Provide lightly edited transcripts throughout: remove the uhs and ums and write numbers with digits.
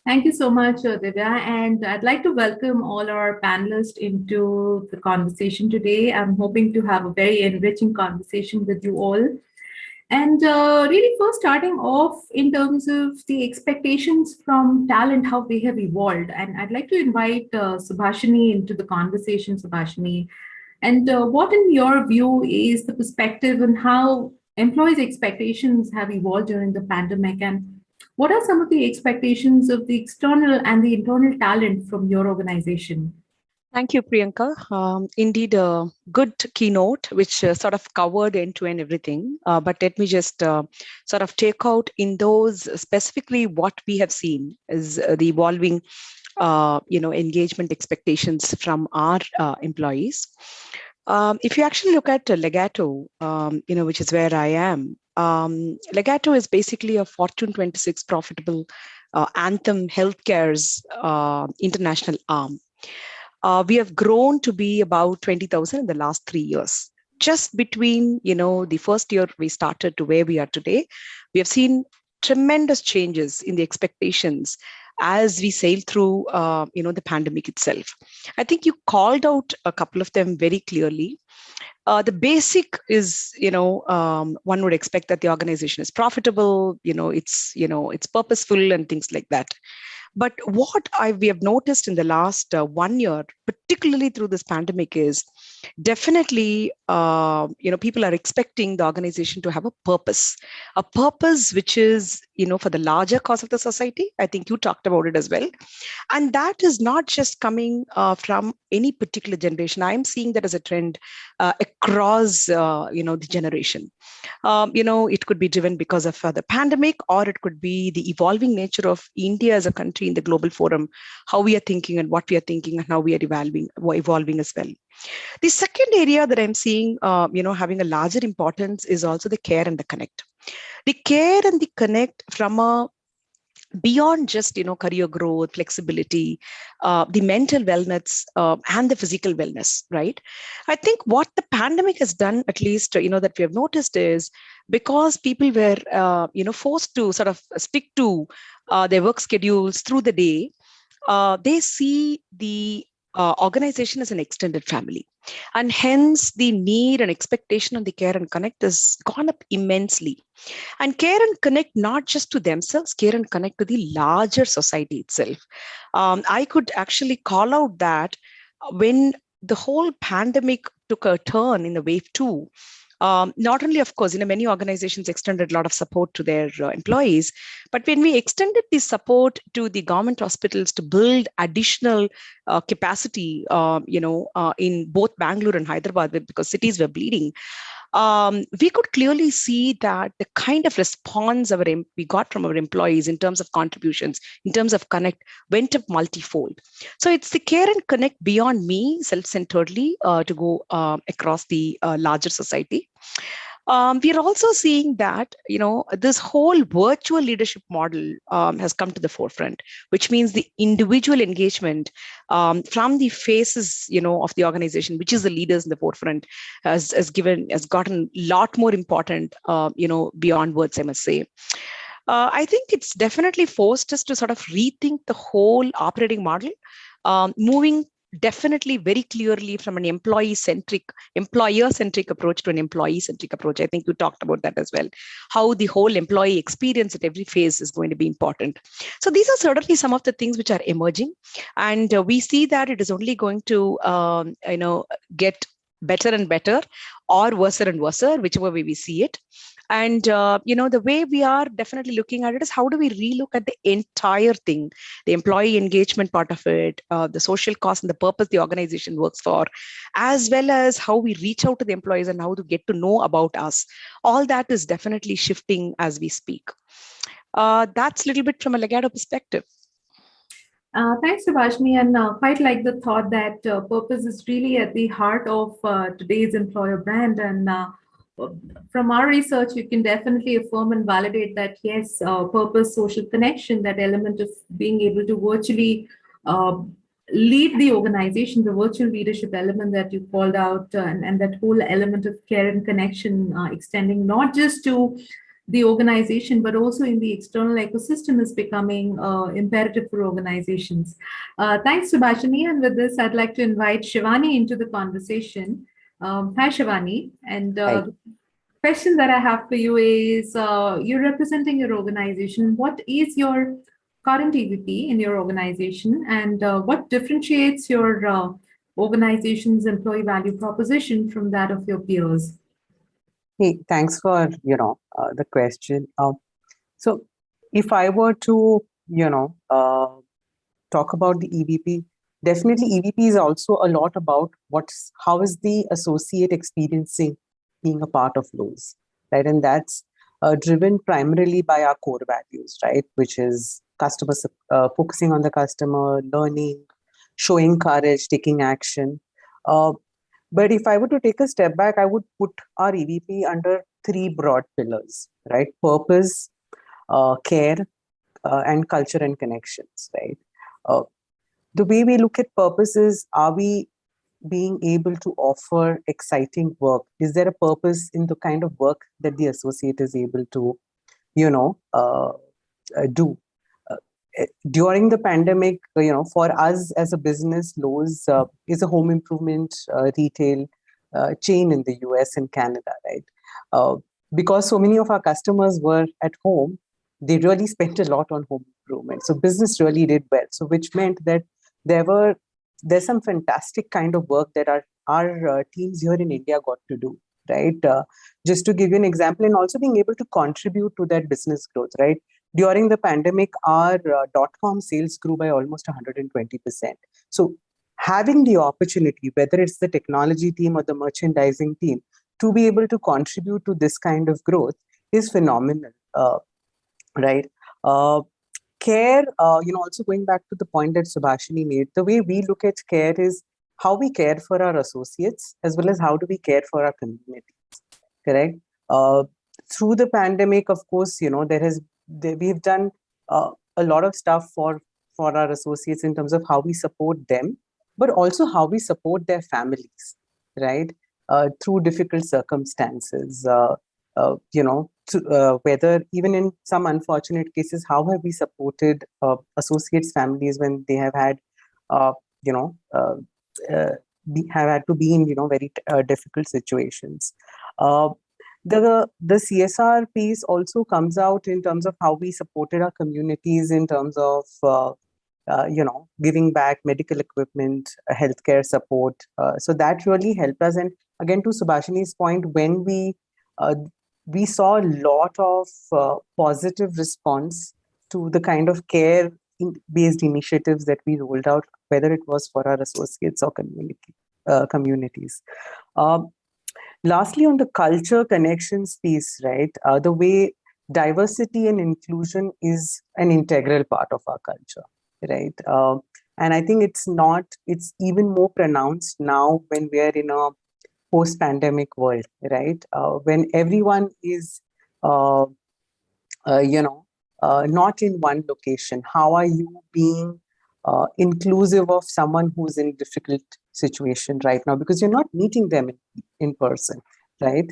Thank you so much, Divya. And I'd like to welcome all our panelists into the conversation today. I'm hoping to have a very enriching conversation with you all. And really, first starting off in terms of the expectations from talent, how they have evolved. And I'd like to invite Subhashini into the conversation, Subhashini. And what, in your view, is the perspective on how employees' expectations have evolved during the pandemic? And what are some of the expectations of the external and the internal talent from your organization? Thank you, Priyanka. Indeed, a good keynote, which sort of covered end-to-end everything. But let me just sort of take out in those specifically what we have seen is the evolving, engagement expectations from our employees. If you actually look at Legato, which is where I am, Legato is basically a Fortune 26 profitable Anthem Healthcare's international arm. We have grown to be about 20,000 in the last 3 years. Just between, the first year we started to where we are today, we have seen tremendous changes in the expectations as we sail through, the pandemic itself. I think you called out a couple of them very clearly. The basic is, one would expect that the organization is profitable, it's purposeful and things like that. But what we have noticed in the last 1 year, particularly through this pandemic, is definitely, people are expecting the organization to have a purpose which is, for the larger cause of the society. I think you talked about it as well. And that is not just coming from any particular generation. I'm seeing that as a trend across, the generation. It could be driven because of the pandemic, or it could be the evolving nature of India as a country in the global forum, how we are thinking and what we are thinking and how we are evolving as well. The second area that I'm seeing, having a larger importance is also the care and the connect. The care and the connect from a beyond just career growth, flexibility, the mental wellness, and the physical wellness, right? I think what the pandemic has done, at least that we have noticed, is because people were forced to sort of stick to their work schedules through the day, they see the organization as an extended family. And hence the need and expectation on the care and connect has gone up immensely. And care and connect not just to themselves, care and connect to the larger society itself. I could actually call out that when the whole pandemic took a turn in the wave two, not only, of course, many organizations extended a lot of support to their employees, but when we extended the support to the government hospitals to build additional capacity, in both Bangalore and Hyderabad, because cities were bleeding, we could clearly see that the kind of response we got from our employees in terms of contributions, in terms of connect, went up multifold. So it's the care and connect beyond me, self-centeredly, to go across the larger society. We are also seeing that, this whole virtual leadership model has come to the forefront, which means the individual engagement from the faces, of the organization, which is the leaders in the forefront, has gotten a lot more important, beyond words, I must say. I think it's definitely forced us to sort of rethink the whole operating model, moving definitely very clearly from an employer-centric approach to an employee-centric approach. I think you talked about that as well, how the whole employee experience at every phase is going to be important. So these are certainly some of the things which are emerging. And we see that it is only going to, get better and better, or worse and worse, whichever way we see it. And, the way we are definitely looking at it is how do we relook at the entire thing, the employee engagement part of it, the social cost and the purpose the organization works for, as well as how we reach out to the employees and how to get to know about us. All that is definitely shifting as we speak. That's a little bit from a Legato perspective. Thanks, Subhashini, and quite like the thought that purpose is really at the heart of today's employer brand. And from our research, you can definitely affirm and validate that, yes, purpose, social connection, that element of being able to virtually lead the organization, the virtual leadership element that you called out, and that whole element of care and connection, extending not just to the organization, but also in the external ecosystem is becoming imperative for organizations. Thanks, Subhashini. And with this, I'd like to invite Shivani into the conversation. Hi, Shivani. And Hi. the question that I have for you is, you're representing your organization. What is your current EVP in your organization, and what differentiates your organization's employee value proposition from that of your peers? Hey, thanks for, the question. So if I were to, talk about the EVP, definitely EVP is also a lot about how is the associate experiencing being a part of Lowe's, right? And that's driven primarily by our core values, right? Which is focusing on the customer, learning, showing courage, taking action. But if I were to take a step back, I would put our EVP under three broad pillars, right? Purpose, care, and culture and connections, right? Uh, the way we look at purpose is, are we being able to offer exciting work? Is there a purpose in the kind of work that the associate is able to, do? During the pandemic, for us as a business, Lowe's is a home improvement retail chain in the US and Canada, right? Because so many of our customers were at home, they really spent a lot on home improvement. So business really did well. So which meant that there's some fantastic kind of work that our teams here in India got to do, right? Just to give you an example, and also being able to contribute to that business growth, right? During the pandemic, our .com sales grew by almost 120%. So having the opportunity, whether it's the technology team or the merchandising team, to be able to contribute to this kind of growth is phenomenal, right? Care, also going back to the point that Subhashini made, the way we look at care is how we care for our associates as well as how do we care for our communities, correct? Through the pandemic, of course, we've done a lot of stuff for our associates in terms of how we support them, but also how we support their families, right? Through difficult circumstances, whether even in some unfortunate cases, how have we supported associates' families when they have had, have had to be in, very difficult situations. The CSR piece also comes out in terms of how we supported our communities in terms of giving back medical equipment, healthcare support. So that really helped us. And again, to Subhashini's point, when we saw a lot of positive response to the kind of care-based initiatives that we rolled out, whether it was for our associates or communities. Lastly, on the culture connections piece, right? The way diversity and inclusion is an integral part of our culture, right? And I think it's even more pronounced now when we are in a post-pandemic world, right? When everyone is, not in one location. How are you being inclusive of someone who's in a difficult situation right now? Because you're not meeting them in person, right?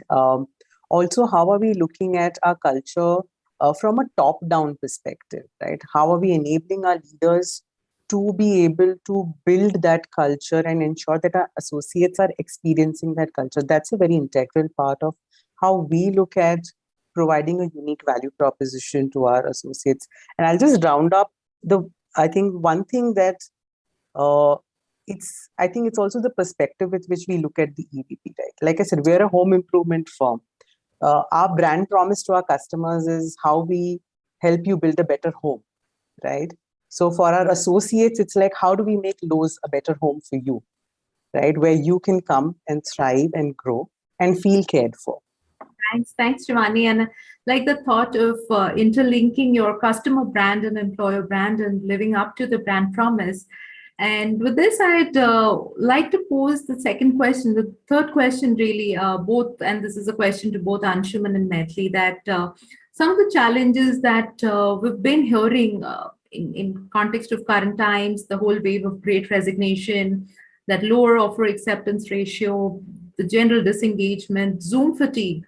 Also, how are we looking at our culture from a top-down perspective, right? How are we enabling our leaders to be able to build that culture and ensure that our associates are experiencing that culture? That's a very integral part of how we look at providing a unique value proposition to our associates. And I'll just round up I think one thing that I think it's also the perspective with which we look at the EVP, right? Like I said, we're a home improvement firm. Our brand promise to our customers is how we help you build a better home, right? So for our associates, it's like, how do we make Lowe's a better home for you, right? Where you can come and thrive and grow and feel cared for. Thanks, Shivani. And like the thought of interlinking your customer brand and employer brand and living up to the brand promise. And with this, I'd like to pose the second question, the third question, really, both, and this is a question to both Anshuman and Maithili, that some of the challenges that we've been hearing in context of current times, the whole wave of great resignation, that lower offer acceptance ratio, the general disengagement, Zoom fatigue.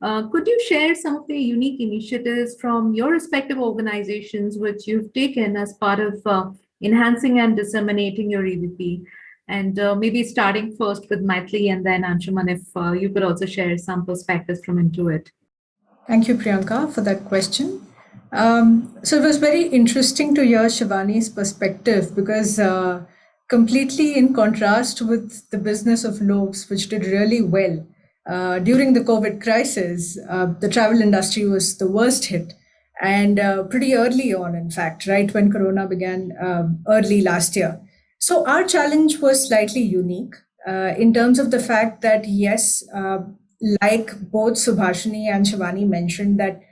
Could you share some of the unique initiatives from your respective organizations which you've taken as part of enhancing and disseminating your EVP? And maybe starting first with Maitli and then Anshuman, if you could also share some perspectives from Intuit. Thank you, Priyanka, for that question. So it was very interesting to hear Shivani's perspective because completely in contrast with the business of loaves, which did really well during the COVID crisis, the travel industry was the worst hit. And pretty early on, in fact, right when Corona began early last year. So our challenge was slightly unique in terms of the fact that, yes, like both Subhashini and Shivani mentioned, that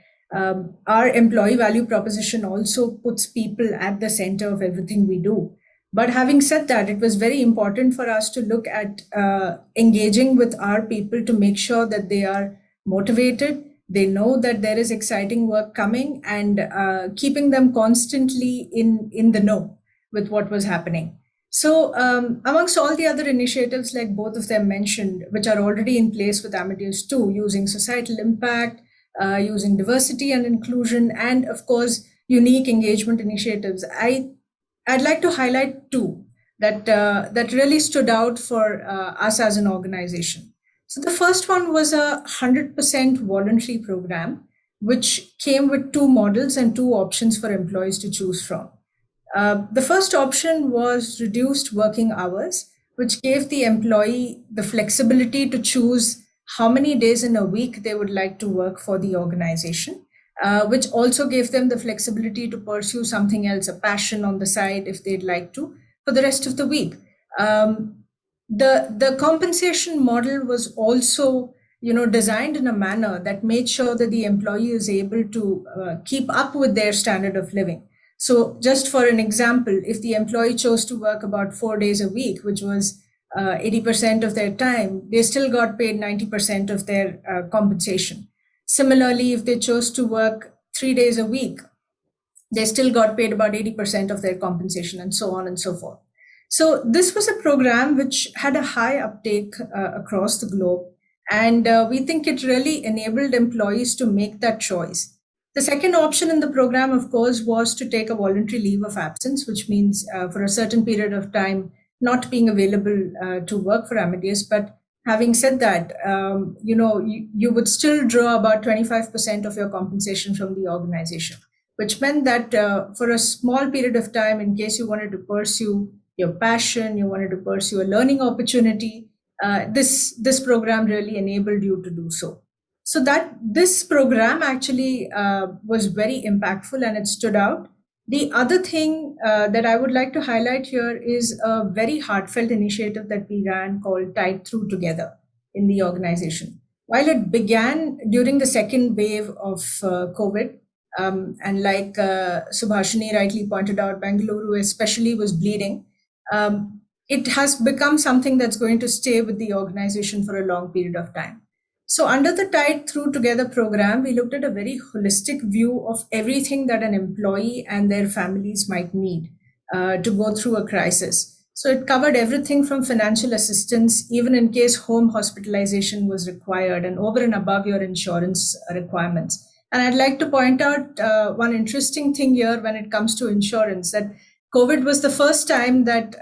our employee value proposition also puts people at the center of everything we do. But having said that, it was very important for us to look at engaging with our people to make sure that they are motivated, they know that there is exciting work coming, and keeping them constantly in the know with what was happening. So amongst all the other initiatives, like both of them mentioned, which are already in place with Amadeus 2, using societal impact, using diversity and inclusion, and of course, unique engagement initiatives, I'd like to highlight two that really stood out for us as an organization. So the first one was a 100% voluntary program, which came with two models and two options for employees to choose from. The first option was reduced working hours, which gave the employee the flexibility to choose how many days in a week they would like to work for the organization, which also gave them the flexibility to pursue something else, a passion on the side if they'd like to, for the rest of the week. The compensation model was also designed in a manner that made sure that the employee is able to keep up with their standard of living. So just for an example, if the employee chose to work about 4 days a week, which was 80% of their time, they still got paid 90% of their compensation. Similarly, if they chose to work 3 days a week, they still got paid about 80% of their compensation, and so on and so forth. So this was a program which had a high uptake across the globe. And we think it really enabled employees to make that choice. The second option in the program, of course, was to take a voluntary leave of absence, which means for a certain period of time, not being available to work for Amadeus. But having said that, you would still draw about 25% of your compensation from the organization, which meant that for a small period of time, in case you wanted to pursue your passion, you wanted to pursue a learning opportunity, this program really enabled you to do so. So that this program actually was very impactful and it stood out. The other thing that I would like to highlight here is a very heartfelt initiative that we ran called Tide Through Together in the organization. While it began during the second wave of COVID, and like Subhashini rightly pointed out, Bengaluru especially was bleeding. It has become something that's going to stay with the organization for a long period of time. So under the Tide Through Together program, we looked at a very holistic view of everything that an employee and their families might need to go through a crisis. So it covered everything from financial assistance, even in case home hospitalization was required, and over and above your insurance requirements. And I'd like to point out one interesting thing here when it comes to insurance, that COVID was the first time that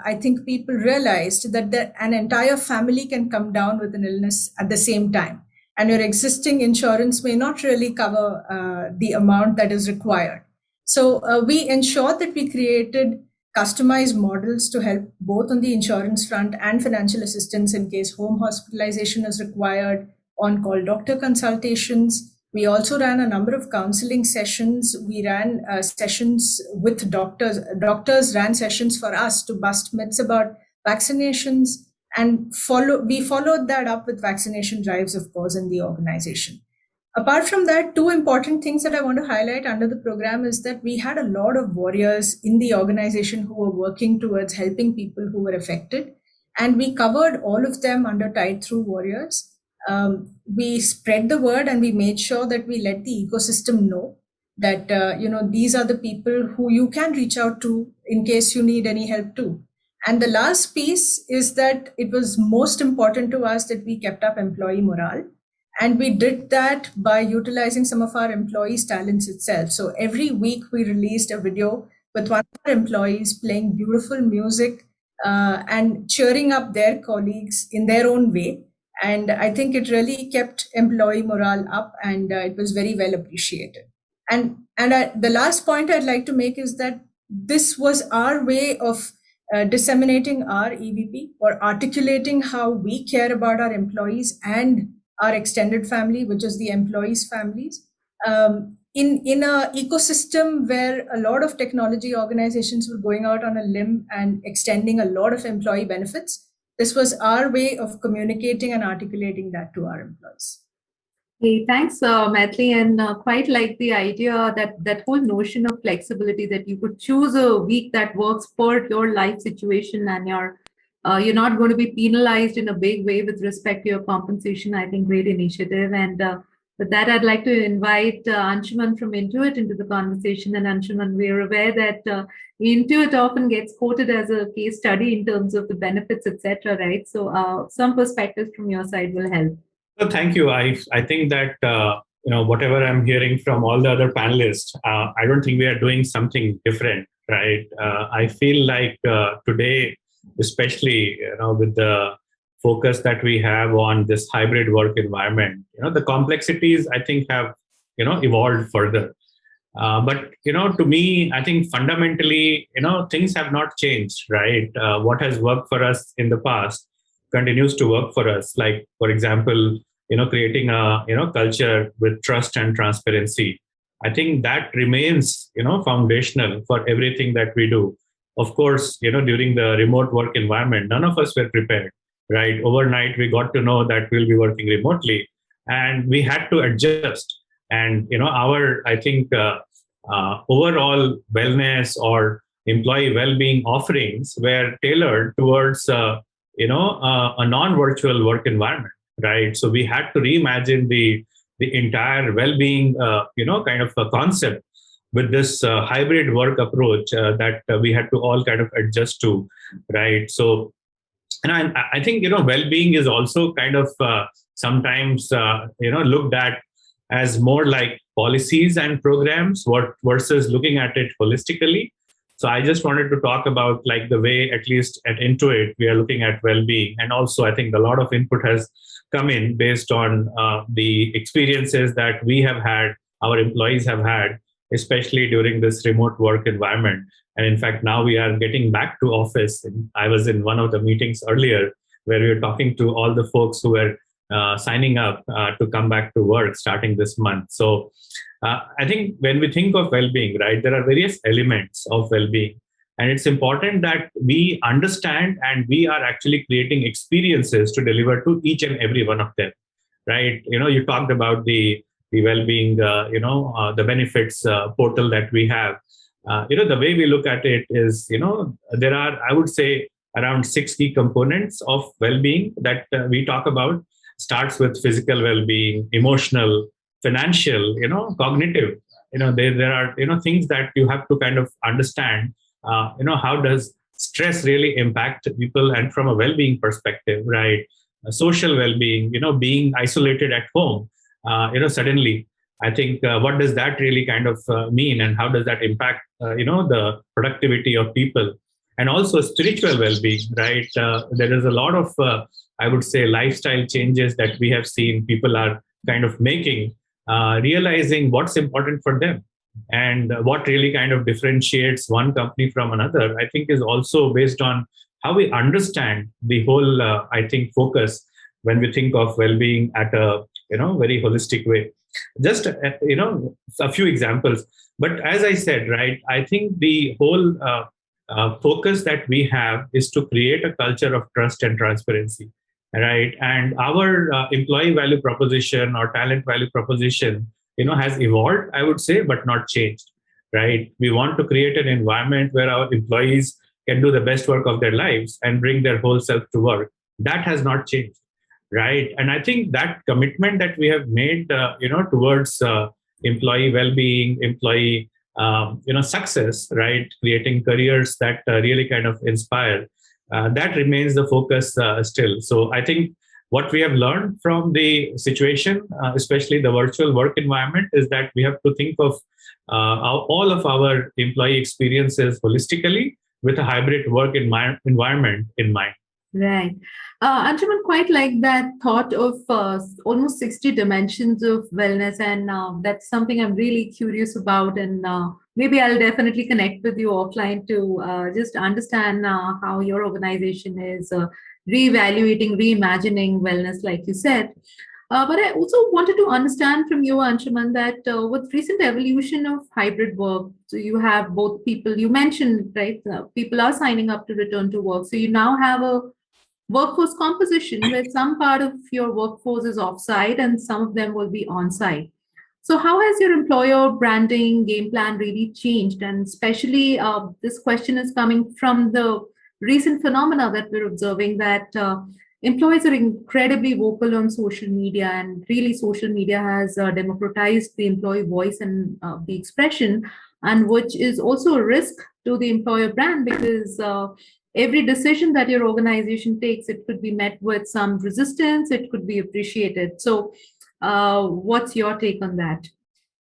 I think people realized that an entire family can come down with an illness at the same time. And your existing insurance may not really cover the amount that is required. So we ensured that we created customized models to help both on the insurance front and financial assistance in case home hospitalization is required, on-call doctor consultations. We also ran a number of counseling sessions. We ran sessions with doctors. Doctors ran sessions for us to bust myths about vaccinations, and we followed that up with vaccination drives, of course, in the organization. Apart from that, two important things that I want to highlight under the program is that we had a lot of warriors in the organization who were working towards helping people who were affected. And we covered all of them under Tide Through Warriors. We spread the word and we made sure that we let the ecosystem know that these are the people who you can reach out to in case you need any help too. And the last piece is that it was most important to us that we kept up employee morale. And we did that by utilizing some of our employees' talents itself. So every week we released a video with one of our employees playing beautiful music and cheering up their colleagues in their own way. And I think it really kept employee morale up, and it was very well appreciated. And the last point I'd like to make is that this was our way of disseminating our EVP, or articulating how we care about our employees and our extended family, which is the employees' families. In a ecosystem where a lot of technology organizations were going out on a limb and extending a lot of employee benefits, this was our way of communicating and articulating that to our employees. Hey, thanks, Maitli, and quite like the idea that whole notion of flexibility, that you could choose a week that works for your life situation, and you're not going to be penalized in a big way with respect to your compensation. I think great initiative. And with that, I'd like to invite Anshuman from Intuit into the conversation. And Anshuman, we're aware that Intuit often gets quoted as a case study in terms of the benefits, etc. Right? So some perspectives from your side will help. So thank you. I think that whatever I'm hearing from all the other panelists, I don't think we are doing something different, right? I feel like today, especially with the focus that we have on this hybrid work environment, the complexities I think have evolved further. But to me, I think fundamentally, things have not changed, right? What has worked for us in the past continues to work for us. Like, for example, creating a culture with trust and transparency. I think that remains foundational for everything that we do. Of course, during the remote work environment, none of us were prepared, right? Overnight, we got to know that we'll be working remotely, and we had to adjust. And our, I think, overall wellness or employee well-being offerings were tailored towards a non-virtual work environment, right? So we had to reimagine the entire well-being, kind of a concept with this hybrid work approach that we had to all kind of adjust to, right? So, and I think well-being is also kind of sometimes looked at as more like policies and programs, versus looking at it holistically. So I just wanted to talk about like the way, at least at Intuit, we are looking at well-being. And also I think a lot of input has come in based on the experiences that we have had, our employees have had, especially during this remote work environment. And in fact, now we are getting back to office. And I was in one of the meetings earlier where we were talking to all the folks who were signing up to come back to work starting this month. So I think when we think of well-being, right, there are various elements of well-being. And it's important that we understand and we are actually creating experiences to deliver to each and every one of them, right? You talked about the well-being, the benefits portal that we have. The way we look at it is, there are, I would say, around 6 key components of well-being that we talk about. Starts with physical well-being, emotional, financial, cognitive. There are things that you have to kind of understand. How does stress really impact people, and from a well-being perspective, right? Social well-being, being isolated at home, suddenly. I think what does that really kind of mean, and how does that impact, the productivity of people? And also spiritual well-being, right? There is a lot of, I would say, lifestyle changes that we have seen people are kind of making, realizing what's important for them. And what really kind of differentiates one company from another, I think, is also based on how we understand the whole, I think, focus when we think of well-being at a, very holistic way. Just, a few examples. But as I said, right, I think the whole focus that we have is to create a culture of trust and transparency, right? And our employee value proposition or talent value proposition, has evolved, I would say, but not changed, right? We want to create an environment where our employees can do the best work of their lives and bring their whole self to work. That has not changed, right? And I think that commitment that we have made, towards employee well-being, employee success, right? Creating careers that really kind of inspire. That remains the focus still. So I think what we have learned from the situation, especially the virtual work environment, is that we have to think of all of our employee experiences holistically with a hybrid work environment in mind. Right. Anshuman, quite like that thought of almost 60 dimensions of wellness. And that's something I'm really curious about. And maybe I'll definitely connect with you offline to just understand how your organization is reevaluating, reimagining wellness, like you said. But I also wanted to understand from you, Anshuman, that with recent evolution of hybrid work, so you have both people, you mentioned, right, people are signing up to return to work. So you now have a workforce composition where some part of your workforce is offsite and some of them will be on-site. So how has your employer branding game plan really changed? And especially this question is coming from the recent phenomena that we're observing, that employees are incredibly vocal on social media, and really social media has democratized the employee voice and the expression, and which is also a risk to the employer brand, because every decision that your organization takes, it could be met with some resistance, it could be appreciated. So what's your take on that?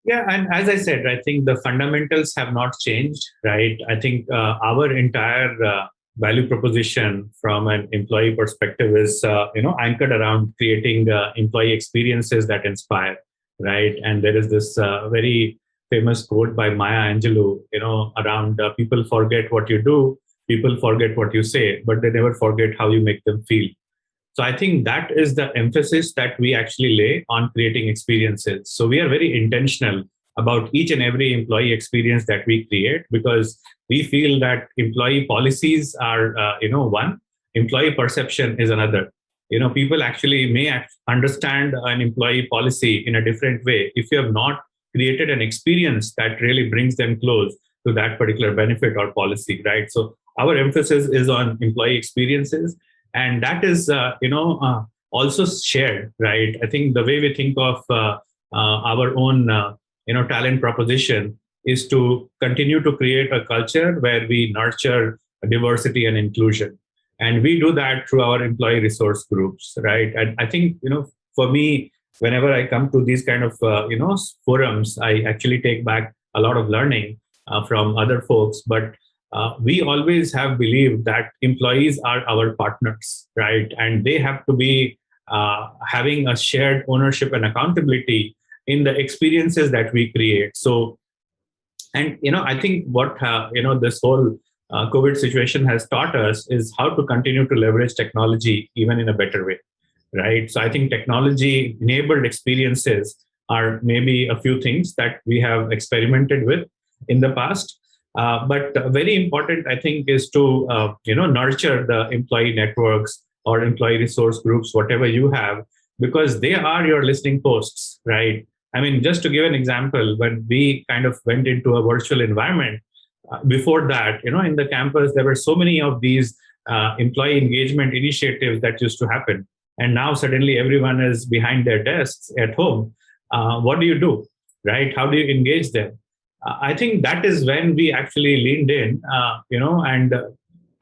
Yeah, and as I said, I think the fundamentals have not changed, right? I think our entire value proposition from an employee perspective is, anchored around creating employee experiences that inspire, right? And there is this very famous quote by Maya Angelou, around people forget what you do, people forget what you say, but they never forget how you make them feel. So I think that is the emphasis that we actually lay on creating experiences. So we are very intentional about each and every employee experience that we create, because we feel that employee policies are, one, employee perception is another. People actually may understand an employee policy in a different way if you have not created an experience that really brings them close to that particular benefit or policy, right? So our emphasis is on employee experiences. And that is, also shared, right? I think the way we think of our own, talent proposition is to continue to create a culture where we nurture diversity and inclusion. And we do that through our employee resource groups, right? And I think, for me, whenever I come to these kind of, forums, I actually take back a lot of learning from other folks. But we always have believed that employees are our partners, right? And they have to be having a shared ownership and accountability in the experiences that we create. So, and I think what this whole COVID situation has taught us is how to continue to leverage technology even in a better way, right? So I think technology-enabled experiences are maybe a few things that we have experimented with in the past. But very important, I think, is to nurture the employee networks or employee resource groups, whatever you have, because they are your listening posts, right? I mean, just to give an example, when we kind of went into a virtual environment, before that, in the campus, there were so many of these employee engagement initiatives that used to happen. And now suddenly everyone is behind their desks at home. What do you do, right? How do you engage them? I think that is when we actually leaned in, and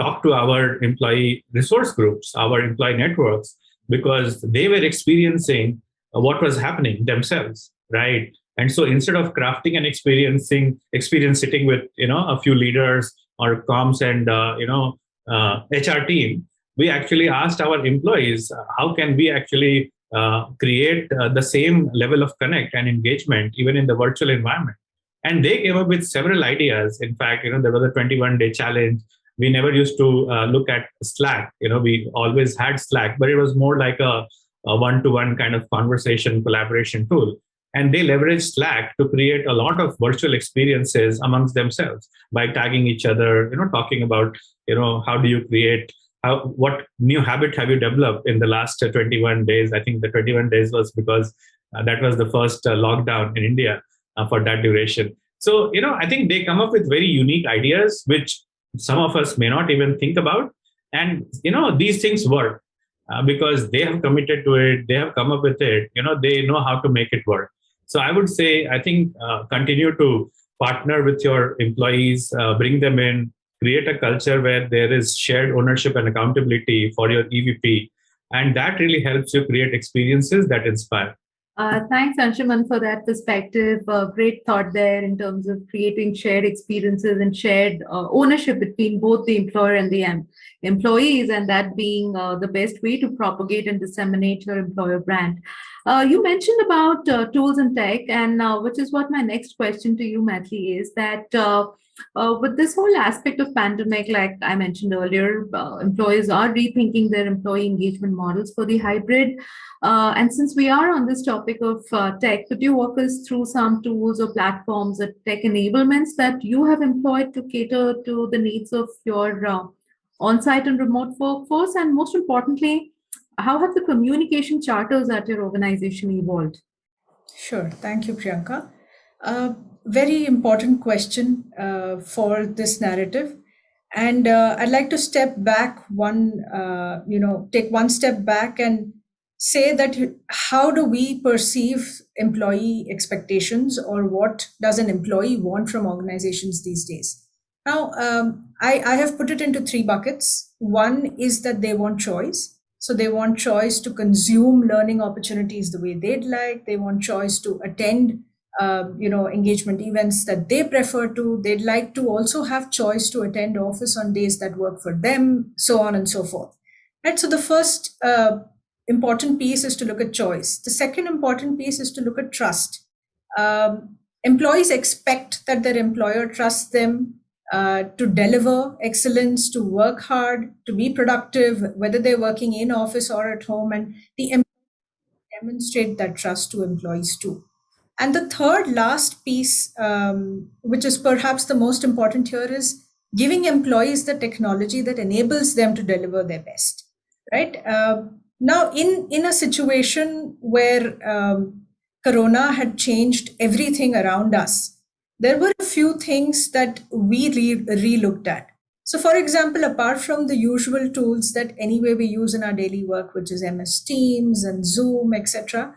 talked to our employee resource groups, our employee networks, because they were experiencing what was happening themselves, right? And so instead of crafting an experience sitting with a few leaders or comms and HR team, we actually asked our employees, how can we actually create the same level of connect and engagement even in the virtual environment? And they came up with several ideas. In fact, there was a 21-day challenge. We never used to look at Slack. We always had Slack, but it was more like a one-to-one kind of conversation collaboration tool. And they leveraged Slack to create a lot of virtual experiences amongst themselves by tagging each other, talking about, how do you create, what new habit have you developed in the last 21 days? I think the 21 days was because that was the first lockdown in India for that duration. So, I think they come up with very unique ideas, which some of us may not even think about. And, these things work because they have committed to it. They have come up with it. They know how to make it work. So I would say, I think, continue to partner with your employees, bring them in, create a culture where there is shared ownership and accountability for your EVP, And that really helps you create experiences that inspire. Thanks, Anshuman, for that perspective. Great thought there in terms of creating shared experiences and shared ownership between both the employer and the employees, and that being the best way to propagate and disseminate your employer brand. You mentioned about tools and tech, and which is what my next question to you, Maithili, is that with this whole aspect of pandemic, like I mentioned earlier, employers are rethinking their employee engagement models for the hybrid. And since we are on this topic of tech, could you walk us through some tools or platforms or tech enablements that you have employed to cater to the needs of your on-site and remote workforce? And most importantly, how have the communication charters at your organization evolved? Sure. Thank you, Priyanka. Very important question for this narrative. And I'd like to step back take one step back and say that how do we perceive employee expectations, or what does an employee want from organizations these days? Now, I have put it into three buckets. One is that they want choice. So they want choice to consume learning opportunities the way they'd like. They want choice to attend, engagement events that they prefer to. They'd like to also have choice to attend office on days that work for them, so on and so forth. Right. So the first important piece is to look at choice. The second important piece is to look at trust. Employees expect that their employer trusts them to deliver excellence, to work hard, to be productive, whether they're working in office or at home, and the employees demonstrate that trust to employees too. And the third last piece, which is perhaps the most important here, is giving employees the technology that enables them to deliver their best, right? Now, in a situation where Corona had changed everything around us, there were a few things that we re-looked at. So, for example, apart from the usual tools that anyway we use in our daily work, which is MS Teams and Zoom, etc.,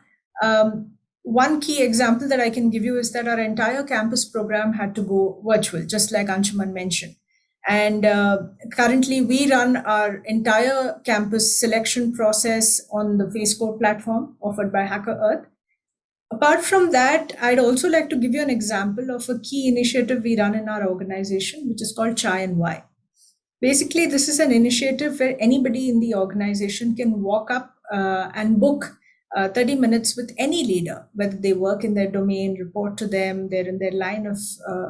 one key example that I can give you is that our entire campus program had to go virtual, just like Anshuman mentioned. And currently, we run our entire campus selection process on the FaceCode platform offered by Hacker Earth. Apart from that, I'd also like to give you an example of a key initiative we run in our organization, which is called Chai and Why. Basically, this is an initiative where anybody in the organization can walk up and book 30 minutes with any leader, whether they work in their domain, report to them, they're in their line of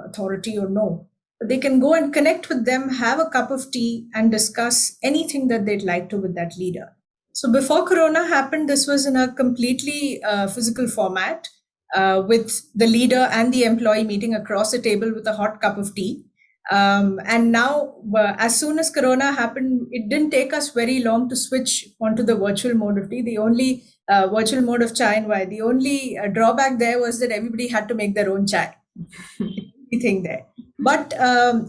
authority or no. But they can go and connect with them, have a cup of tea, and discuss anything that they'd like to with that leader. So before Corona happened, this was in a completely physical format with the leader and the employee meeting across a table with a hot cup of tea. And now, as soon as Corona happened, it didn't take us very long to switch onto the virtual mode of tea. The only virtual mode of chai and why. The only drawback there was that everybody had to make their own chai. Thing there. But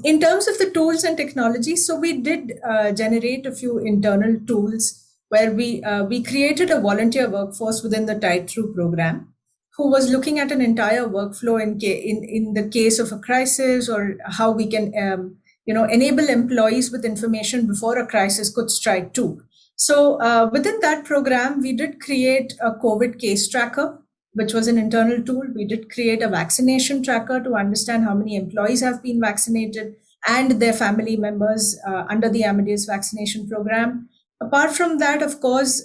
in terms of the tools and technology, so we did generate a few internal tools where we created a volunteer workforce within the Tide Through program, who was looking at an entire workflow in the case of a crisis, or how we can enable employees with information before a crisis could strike too. So within that program, we did create a COVID case tracker, which was an internal tool. We did create a vaccination tracker to understand how many employees have been vaccinated and their family members under the Amadeus vaccination program. Apart from that, of course,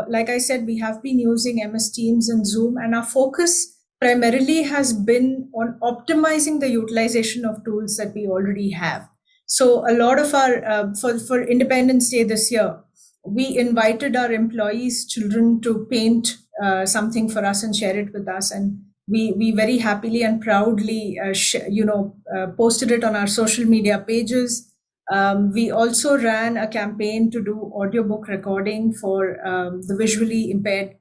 like I said, we have been using MS Teams and Zoom, and our focus primarily has been on optimizing the utilization of tools that we already have. So a lot of our, for Independence Day this year, we invited our employees' children to paint something for us and share it with us. And we very happily and proudly, posted it on our social media pages. We also ran a campaign to do audiobook recording for the visually impaired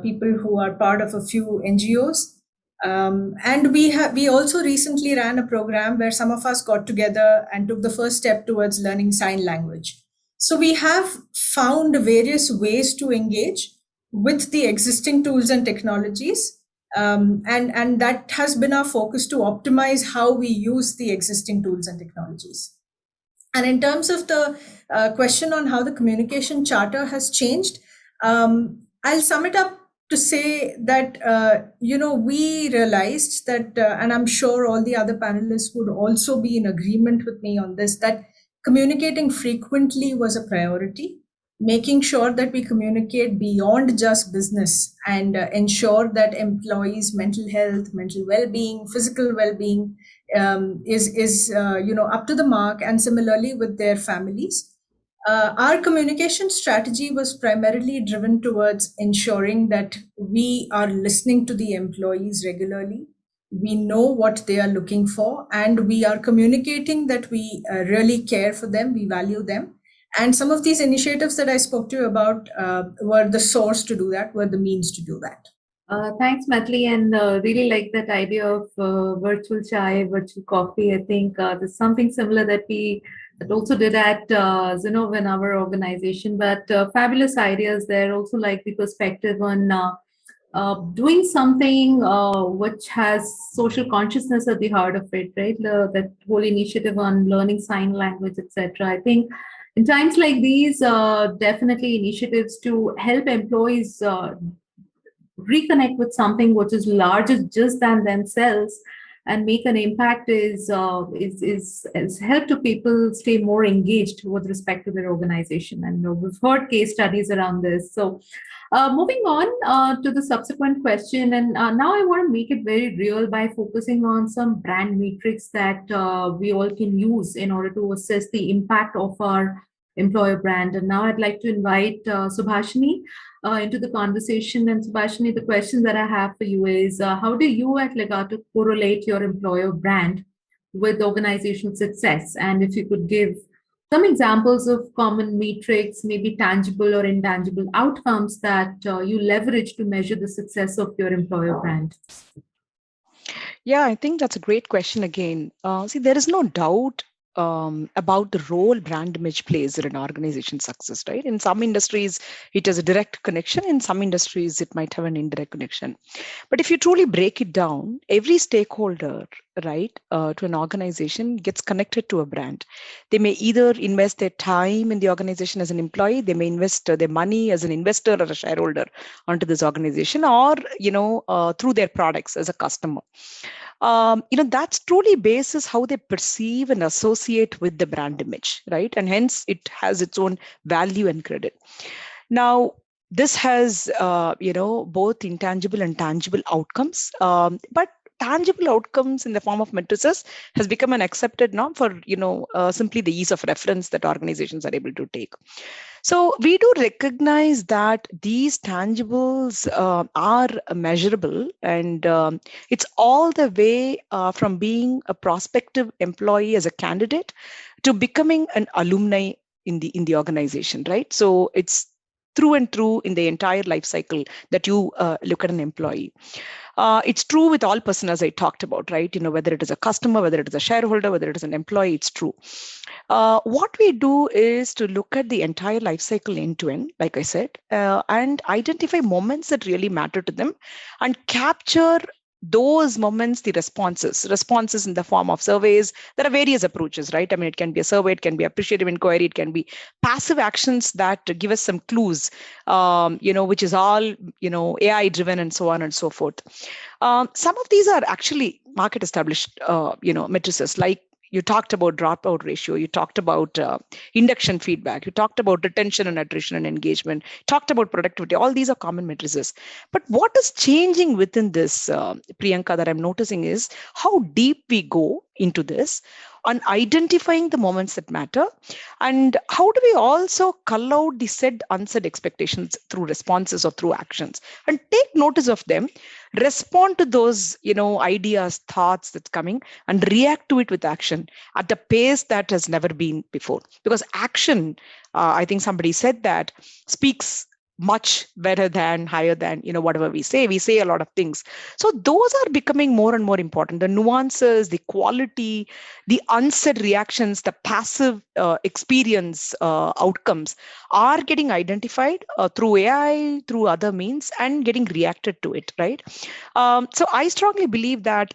people who are part of a few NGOs. And we also recently ran a program where some of us got together and took the first step towards learning sign language. So we have found various ways to engage with the existing tools and technologies. And that has been our focus, to optimize how we use the existing tools and technologies. And in terms of the question on how the communication charter has changed, I'll sum it up to say that, we realized that, and I'm sure all the other panelists would also be in agreement with me on this, that communicating frequently was a priority. Making sure that we communicate beyond just business and ensure that employees' mental health, mental well-being, physical well-being is up to the mark, and similarly with their families. Our communication strategy was primarily driven towards ensuring that we are listening to the employees regularly. We know what they are looking for, and we are communicating that we really care for them, we value them. And some of these initiatives that I spoke to you about were the source to do that, were the means to do that. Thanks, Matli, and really like that idea of virtual chai, virtual coffee. I think there's something similar that we also did at Zinnov in our organization. But fabulous ideas there. Also like the perspective on doing something which has social consciousness at the heart of it, right? That whole initiative on learning sign language, etc. I think in times like these, definitely initiatives to help employees reconnect with something which is larger just than themselves and make an impact is help to people stay more engaged with respect to their organization. And we've heard case studies around this. So moving on to the subsequent question, and now I want to make it very real by focusing on some brand metrics that we all can use in order to assess the impact of our employer brand. And now I'd like to invite Subhashini into the conversation. And Subhashini, the question that I have for you is, how do you at Legato correlate your employer brand with organizational success? And if you could give some examples of common metrics, maybe tangible or intangible outcomes that you leverage to measure the success of your employer brand. Yeah, I think that's a great question again. See, there is no doubt about the role brand image plays in an organization's success, right? In some industries, it has a direct connection. In some industries, it might have an indirect connection. But if you truly break it down, every stakeholder, right, to an organization gets connected to a brand. They may either invest their time in the organization as an employee, they may invest their money as an investor or a shareholder onto this organization, or through their products as a customer. That's truly basis how they perceive and associate with the brand image, right? And hence it has its own value and credit. Now, this has, both intangible and tangible outcomes, but tangible outcomes in the form of matrices has become an accepted norm for, simply the ease of reference that organizations are able to take. So we do recognize that these tangibles are measurable, and it's all the way from being a prospective employee as a candidate to becoming an alumni in the organization, right? So it's through and through in the entire life cycle that you look at an employee. It's true with all personas I talked about, right? Whether it is a customer, whether it is a shareholder, whether it is an employee, it's true. What we do is to look at the entire life cycle end to end, like I said, and identify moments that really matter to them and capture those moments, the responses in the form of surveys. There are various approaches, right? I mean, it can be a survey, it can be appreciative inquiry, it can be passive actions that give us some clues, which is all, AI driven and so on and so forth. Some of these are actually market established, matrices, like you talked about dropout ratio, you talked about induction feedback, you talked about retention and attrition and engagement, talked about productivity. All these are common matrices. But what is changing within this, Priyanka, that I'm noticing is how deep we go into this on identifying the moments that matter, and how do we also cull out the said unsaid expectations through responses or through actions and take notice of them, respond to those ideas, thoughts that's coming, and react to it with action at the pace that has never been before. Because action, I think somebody said that, speaks much better than, higher than, whatever we say a lot of things. So those are becoming more and more important. The nuances, the quality, the unsaid reactions, the passive experience outcomes are getting identified through AI, through other means, and getting reacted to it, right? So I strongly believe that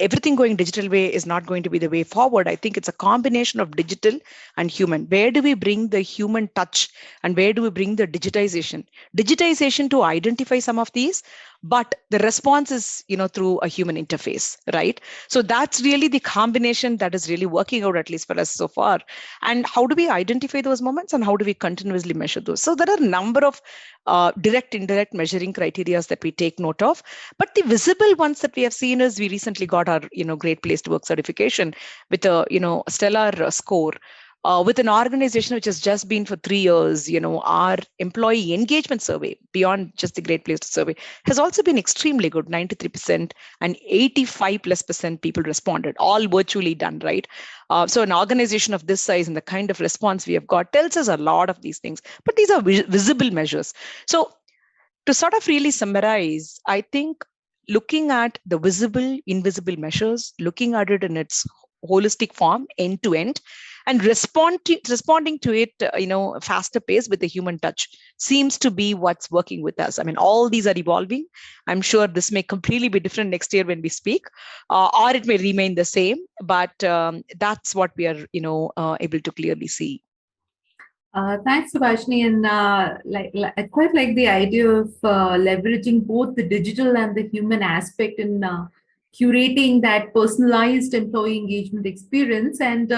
everything going digital way is not going to be the way forward. I think it's a combination of digital and human. Where do we bring the human touch and where do we bring the digitization? Digitization to identify some of these, but the response is, through a human interface, right? So that's really the combination that is really working out, at least for us so far. And how do we identify those moments and how do we continuously measure those? So there are a number of direct, indirect measuring criteria that we take note of. But the visible ones that we have seen is we recently got our, Great Place to Work certification with a, stellar score. With an organization which has just been for 3 years, our employee engagement survey, beyond just the Great Place to Survey, has also been extremely good, 93%, and 85+% people responded, all virtually done, right? So an organization of this size and the kind of response we have got tells us a lot of these things, but these are visible measures. So to sort of really summarize, I think looking at the visible, invisible measures, looking at it in its holistic form, end to end, and responding to it, faster pace with the human touch seems to be what's working with us. I mean, all these are evolving. I'm sure this may completely be different next year when we speak, or it may remain the same. But that's what we are, able to clearly see. Thanks, Subhashini. And I quite like the idea of leveraging both the digital and the human aspect in curating that personalized employee engagement experience. And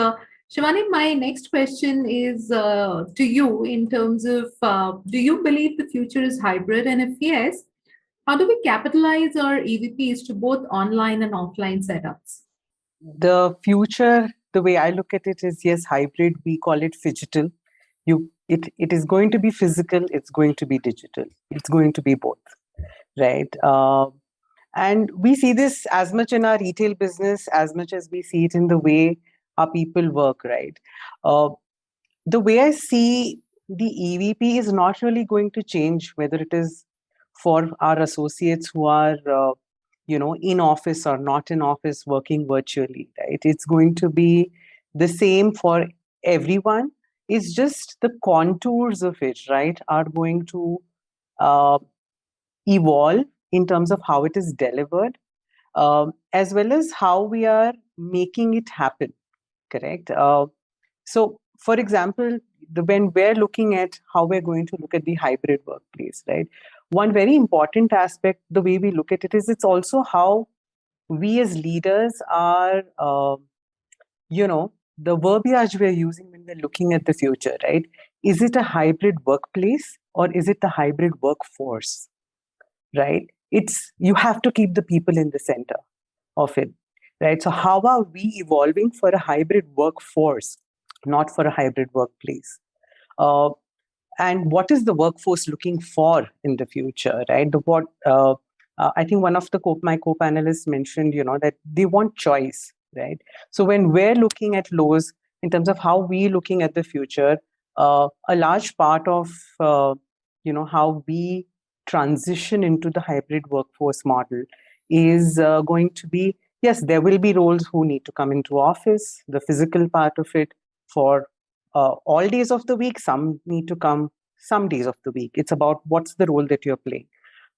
Shivani, my next question is to you in terms of, do you believe the future is hybrid? And if yes, how do we capitalize our EVPs to both online and offline setups? The future, the way I look at it is, yes, hybrid, we call it phygital. It is going to be physical, it's going to be digital, it's going to be both, right? And we see this as much in our retail business as much as we see it in the way our people work, right? The way I see the EVP is not really going to change, whether it is for our associates who are in office or not in office working virtually, right? It's going to be the same for everyone. It's just the contours of it, right, are going to evolve in terms of how it is delivered, as well as how we are making it happen, correct? So, for example, when we're looking at how we're going to look at the hybrid workplace, right, one very important aspect, the way we look at it, is it's also how we as leaders are, the verbiage we're using when we're looking at the future, right? Is it a hybrid workplace or is it a hybrid workforce, right? You have to keep the people in the center of it, right? So how are we evolving for a hybrid workforce, not for a hybrid workplace? And what is the workforce looking for in the future, right? I think one of my co-panelists mentioned, that they want choice, right? So when we're looking at Lowe's in terms of how we're looking at the future, a large part of, how we transition into the hybrid workforce model is going to be, yes, there will be roles who need to come into office, the physical part of it for all days of the week. Some need to come some days of the week. It's about what's the role that you're playing.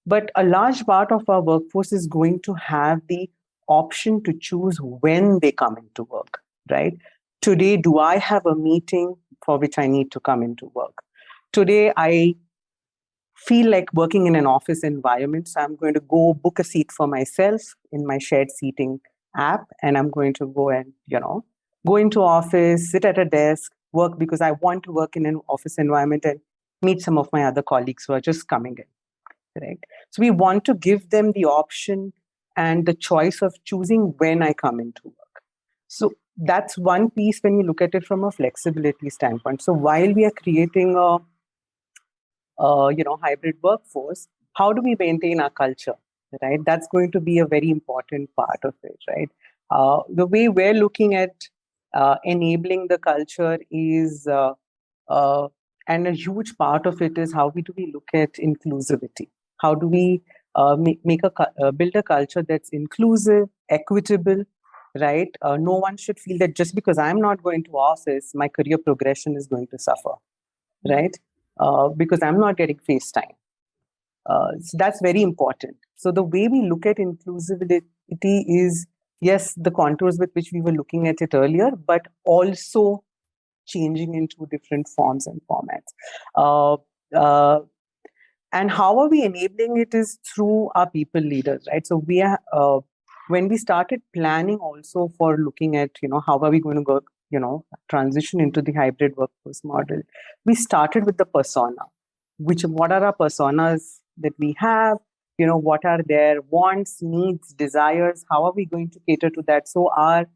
But a large part of our workforce is going to have the option to choose when they come into work, right? Today, do I have a meeting for which I need to come into work? Today, I feel like working in an office environment, so I'm going to go book a seat for myself in my shared seating app, and I'm going to go and, go into office, sit at a desk, work because I want to work in an office environment and meet some of my other colleagues who are just coming in, right? So we want to give them the option and the choice of choosing when I come into work. So that's one piece when you look at it from a flexibility standpoint. So while we are creating a hybrid workforce, how do we maintain our culture, right? That's going to be a very important part of it, right? The way we're looking at enabling the culture is, and a huge part of it is how do we look at inclusivity? How do we build a culture that's inclusive, equitable, right? No one should feel that just because I'm not going to office, my career progression is going to suffer, right? Because I'm not getting face time. So that's very important. So the way we look at inclusivity is yes, the contours with which we were looking at it earlier, but also changing into different forms and formats. Uh, uh, and how are we enabling it is through our people leaders, right? So we are, when we started planning also for looking at, how are we going to go, transition into the hybrid workforce model, we started with the persona, what are our personas that we have, what are their wants, needs, desires, how are we going to cater to that? So our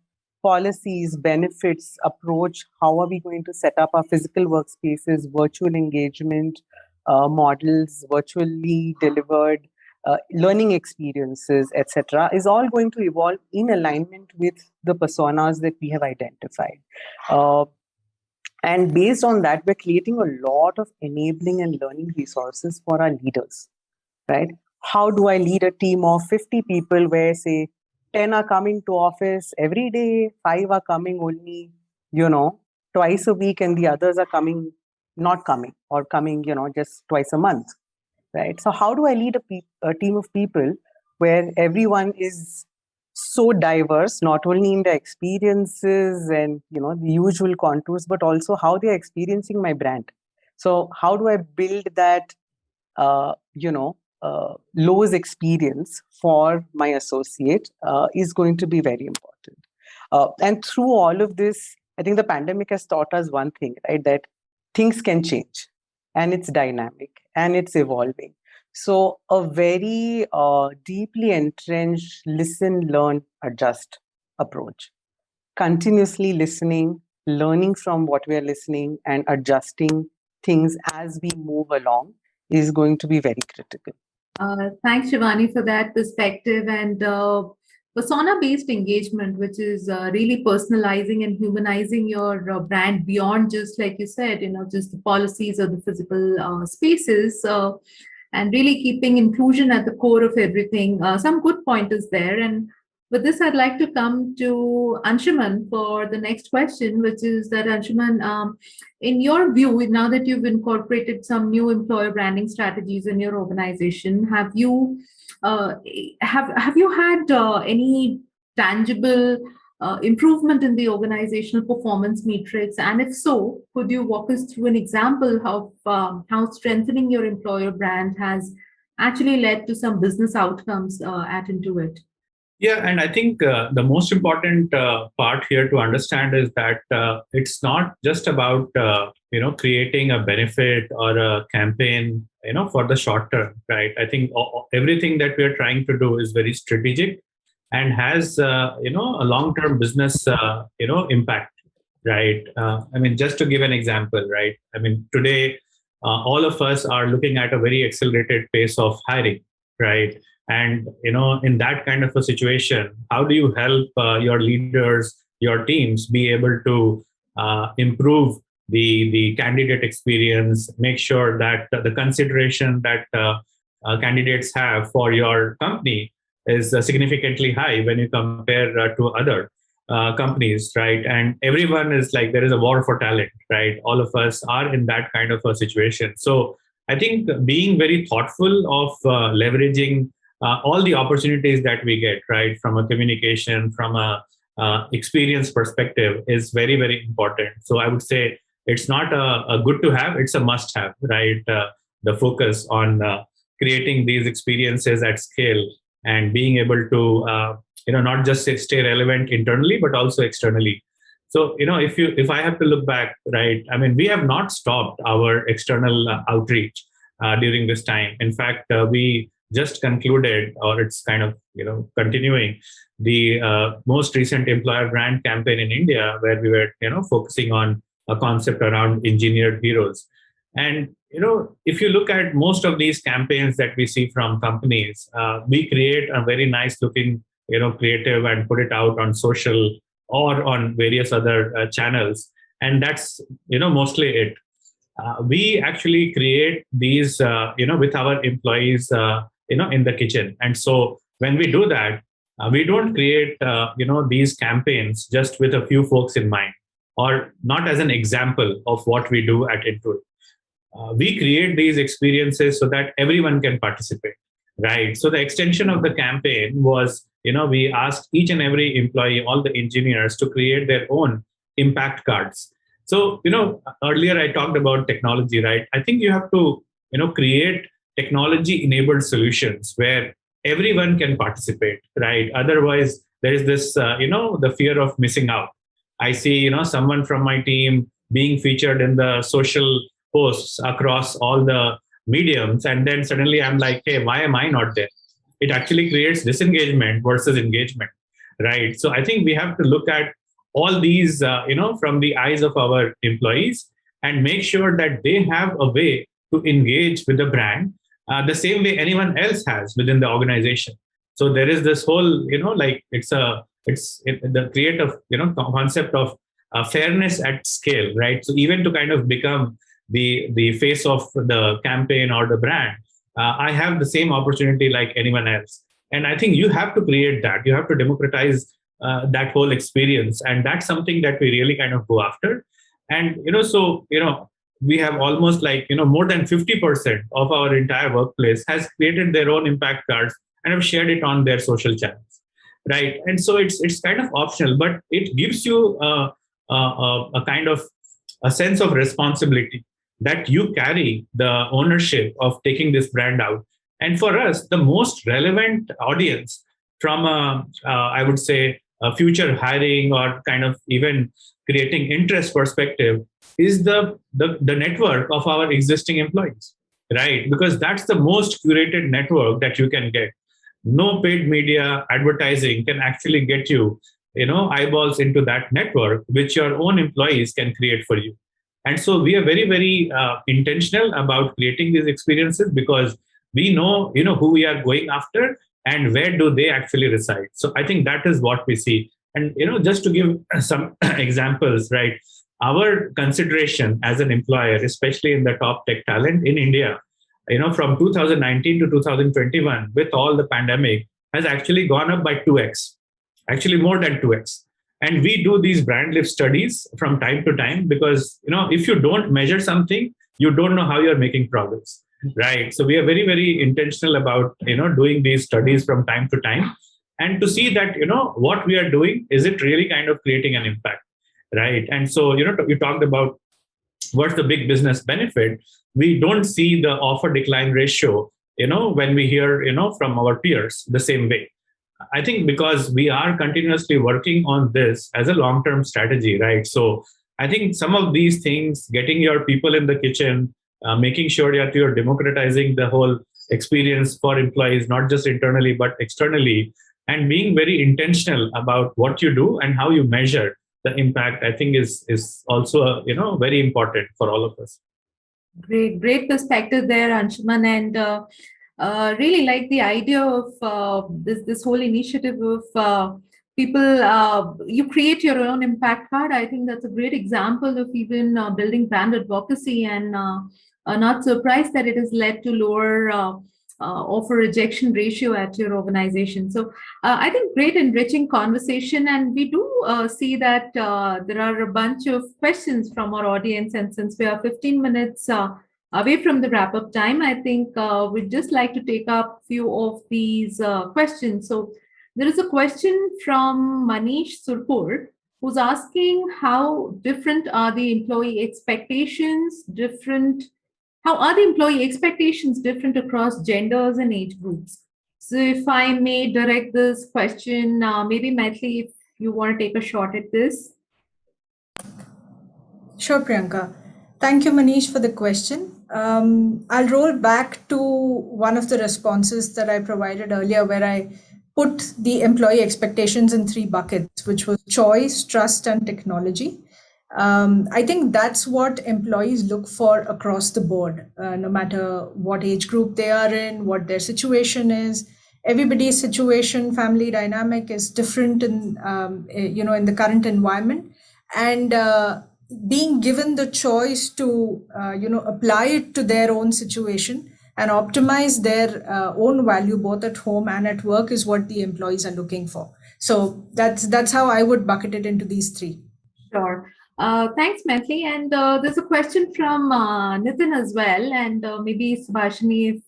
policies, benefits, approach, how are we going to set up our physical workspaces, virtual engagement models, virtually delivered learning experiences, etc., is all going to evolve in alignment with the personas that we have identified. And based on that, we're creating a lot of enabling and learning resources for our leaders, right? How do I lead a team of 50 people where, say, 10 are coming to office every day, 5 are coming only, twice a week, and the others are coming, not coming, or coming, just twice a month, right? So how do I lead a team of people where everyone is so diverse, not only in their experiences and the usual contours, but also how they're experiencing my brand? So how do I build that Lowe's experience for my associate is going to be very important. And through all of this, I think the pandemic has taught us one thing, right? That things can change, and it's dynamic and it's evolving. So a very deeply entrenched listen, learn, adjust approach. Continuously listening, learning from what we are listening, and adjusting things as we move along is going to be very critical. Thanks, Shivani, for that perspective. And persona-based engagement, which is really personalizing and humanizing your brand beyond just, like you said, just the policies or the physical spaces, and really keeping inclusion at the core of everything. Some good pointers there. And with this, I'd like to come to Anshuman for the next question, which is that, Anshuman, in your view, now that you've incorporated some new employer branding strategies in your organization, uh, have you had any tangible improvement in the organizational performance metrics? And if so, could you walk us through an example of how strengthening your employer brand has actually led to some business outcomes at Intuit? Yeah, and I think the most important part here to understand is that it's not just about creating a benefit or a campaign for the short term, right? I think everything that we are trying to do is very strategic and has a long term business impact, right? I mean, just to give an example, right? I mean, today all of us are looking at a very accelerated pace of hiring, right? And in that kind of a situation, how do you help your leaders, your teams be able to improve the candidate experience, make sure that the consideration that candidates have for your company is significantly high when you compare to other companies, right? And everyone is like, there is a war for talent, right? All of us are in that kind of a situation. So I think being very thoughtful of leveraging all the opportunities that we get, right, from a communication, from a experience perspective is very, very important. So I would say it's not a good to have, it's a must have, right? The focus on creating these experiences at scale and being able to, not just stay relevant internally, but also externally. So, if I have to look back, right, I mean, we have not stopped our external outreach during this time. In fact, we just concluded, or it's kind of continuing, the most recent employer brand campaign in India, where we were focusing on a concept around engineered heroes. And if you look at most of these campaigns that we see from companies, we create a very nice looking creative and put it out on social or on various other channels, and that's mostly it. We actually create these with our employees in the kitchen. And so when we do that, we don't create these campaigns just with a few folks in mind, or not as an example of what we do at Intuit. We create these experiences so that everyone can participate, right? So the extension of the campaign was we asked each and every employee, all the engineers, to create their own impact cards. So, earlier I talked about technology, right? I think you have to, create technology enabled solutions where everyone can participate, right? Otherwise, there is this, the fear of missing out. I see, someone from my team being featured in the social posts across all the mediums. And then suddenly I'm like, hey, why am I not there? It actually creates disengagement versus engagement, right? So I think we have to look at all these, from the eyes of our employees and make sure that they have a way to engage with the brand the same way anyone else has within the organization. So there is this whole, the creative, concept of fairness at scale, right? So even to kind of become the face of the campaign or the brand, I have the same opportunity like anyone else. And I think you have to create that. You have to democratize that whole experience, and that's something that we really kind of go after. And we have almost more than 50% of our entire workplace has created their own impact cards and have shared it on their social channels, right? And so it's kind of optional, but it gives you a kind of a sense of responsibility that you carry the ownership of taking this brand out. And for us, the most relevant audience from I would say a future hiring or kind of even creating interest perspective is the network of our existing employees, right? Because that's the most curated network that you can get. No paid media advertising can actually get you, eyeballs into that network, which your own employees can create for you. And so we are very, very intentional about creating these experiences because we know, who we are going after and where do they actually reside. So I think that is what we see. And, just to give some examples, right? Our consideration as an employer, especially in the top tech talent in India, from 2019 to 2021, with all the pandemic, has actually gone up by 2x, actually more than 2x. And we do these brand lift studies from time to time because, if you don't measure something, you don't know how you're making progress, right? So we are very, very intentional about, doing these studies from time to time and to see that, what we are doing, is it really kind of creating an impact, right? And so, you talked about what's the big business benefit. We don't see the offer decline ratio, when we hear, from our peers the same way. I think because we are continuously working on this as a long-term strategy, right? So I think some of these things, getting your people in the kitchen, making sure that you're democratizing the whole experience for employees, not just internally, but externally, and being very intentional about what you do and how you measure the impact, I think is also, very important for all of us. Great perspective there, Anshuman. And really like the idea of this whole initiative of people. You create your own impact card. I think that's a great example of even building brand advocacy, and not surprised that it has led to lower offer rejection ratio at your organization. So I think great enriching conversation, and we do see that there are a bunch of questions from our audience, and since we are 15 minutes away from the wrap-up time, I think we'd just like to take up a few of these questions. So there is a question from Manish Surpur, who's asking how different are the employee expectations different across genders and age groups? So if I may direct this question, maybe Maithili, if you want to take a shot at this. Sure, Priyanka. Thank you, Manish, for the question. I'll roll back to one of the responses that I provided earlier, where I put the employee expectations in 3 buckets, which was choice, trust, and technology. I think that's what employees look for across the board, no matter what age group they are in, what their situation is. Everybody's situation, family dynamic is different in the current environment, and being given the choice to apply it to their own situation and optimize their own value both at home and at work is what the employees are looking for. So that's how I would bucket it into these 3. Sure. Thanks, Maithili. And there's a question from Nitin as well, and maybe Subhashini, if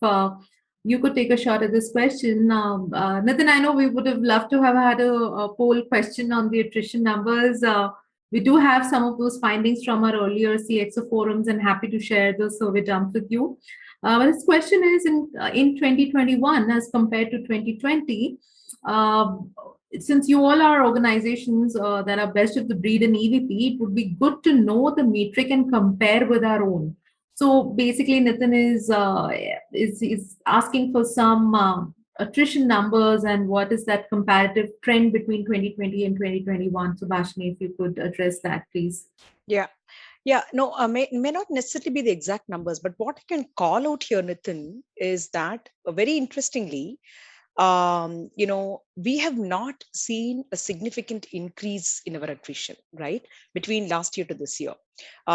you could take a shot at this question. Nitin, I know we would have loved to have had a poll question on the attrition numbers. We do have some of those findings from our earlier CXO forums, and happy to share those survey dumps with you. But this question is in 2021 as compared to 2020. Uh, since you all are organizations that are best of the breed in EVP, it would be good to know the metric and compare with our own. So basically, Nitin is asking for some attrition numbers and what is that comparative trend between 2020 and 2021. So Bashni, if you could address that, please. Yeah. Yeah, no, may not necessarily be the exact numbers, but what I can call out here, Nitin, is that very interestingly, we have not seen a significant increase in our attrition, right, between last year to this year.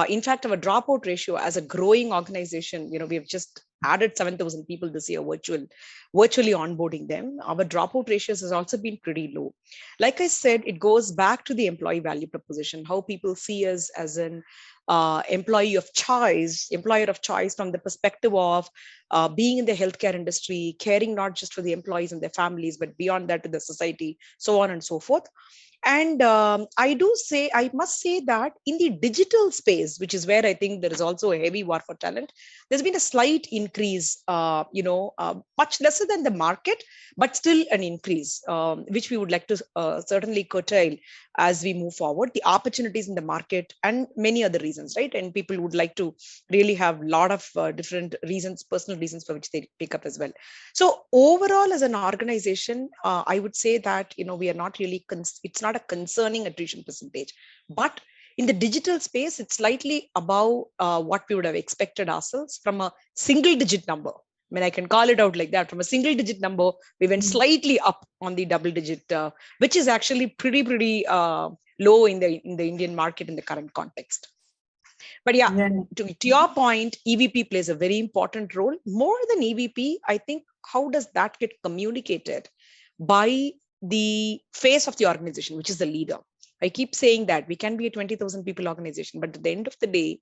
In fact, our dropout ratio as a growing organization, we have just added 7,000 people this year, virtually onboarding them. Our dropout ratios has also been pretty low. Like I said, it goes back to the employee value proposition, how people see us as an employer of choice from the perspective of being in the healthcare industry, caring not just for the employees and their families, but beyond that to the society, so on and so forth. And I must say that in the digital space, which is where I think there is also a heavy war for talent, there's been a slight increase, much lesser than the market, but still an increase, which we would like to certainly curtail as we move forward. The opportunities in the market and many other reasons, right? And people would like to really have a lot of different reasons, personal reasons for which they pick up as well. So overall, as an organization, I would say that, we are not really, it's not a concerning attrition percentage, but in the digital space, it's slightly above what we would have expected ourselves from a single digit number. I mean, I can call it out like that. From a single digit number, we went slightly up on the double digit, which is actually pretty low in the Indian market in the current context. But yeah, to your point, EVP plays a very important role. More than EVP, I think, how does that get communicated by the face of the organization, which is the leader? I keep saying that we can be a 20,000 people organization, but at the end of the day,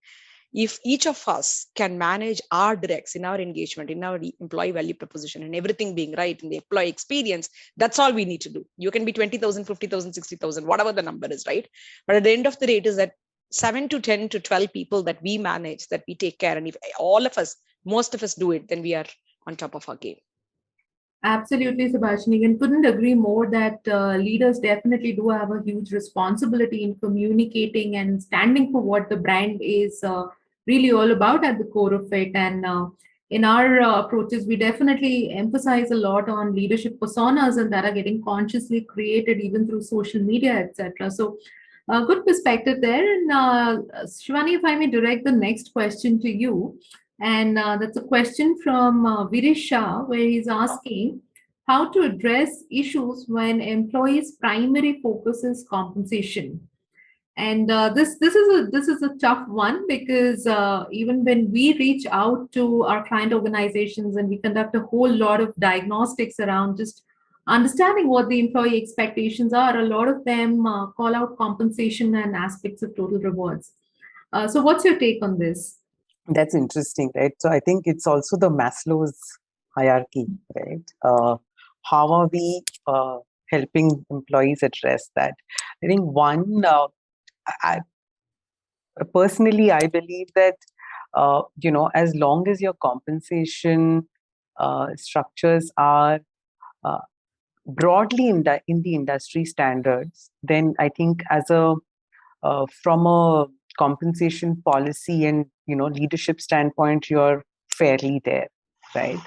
if each of us can manage our directs in our engagement, in our employee value proposition, and everything being right in the employee experience, that's all we need to do. You can be 20,000, 50,000, 60,000, whatever the number is, right? But at the end of the day, it is that 7 to 10 to 12 people that we manage, that we take care. And if all of us, most of us do it, then we are on top of our game. Absolutely, Subhashini, and couldn't agree more that leaders definitely do have a huge responsibility in communicating and standing for what the brand is really all about at the core of it. And in our approaches, we definitely emphasize a lot on leadership personas, and that are getting consciously created even through social media, etc. So, good perspective there. And Shivani, if I may direct the next question to you. And that's a question from Virish Shah, where he's asking how to address issues when employees' primary focus is compensation. And this is a tough one, because even when we reach out to our client organizations and we conduct a whole lot of diagnostics around just understanding what the employee expectations are, a lot of them call out compensation and aspects of total rewards. So what's your take on this? That's interesting, right? So I think it's also the Maslow's hierarchy, right? How are we helping employees address that? I think one, personally, I believe that, as long as your compensation structures are broadly in the industry standards, then I think from a compensation policy and leadership standpoint, you're fairly there, right?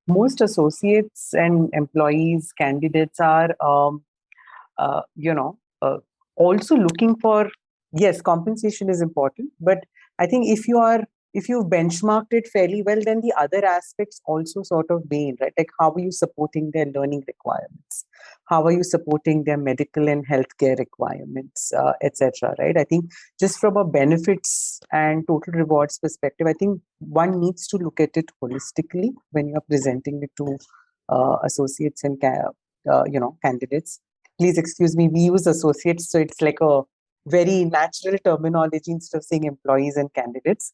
Most associates and employees, candidates are also looking for, yes, compensation is important, but I think if you've benchmarked it fairly well, then the other aspects also sort of gain, right? Like, how are you supporting their learning requirements? How are you supporting their medical and healthcare requirements, etc., right? I think just from a benefits and total rewards perspective, I think one needs to look at it holistically when you're presenting it to associates and candidates. Please excuse me, we use associates, so it's like a very natural terminology instead of saying employees and candidates.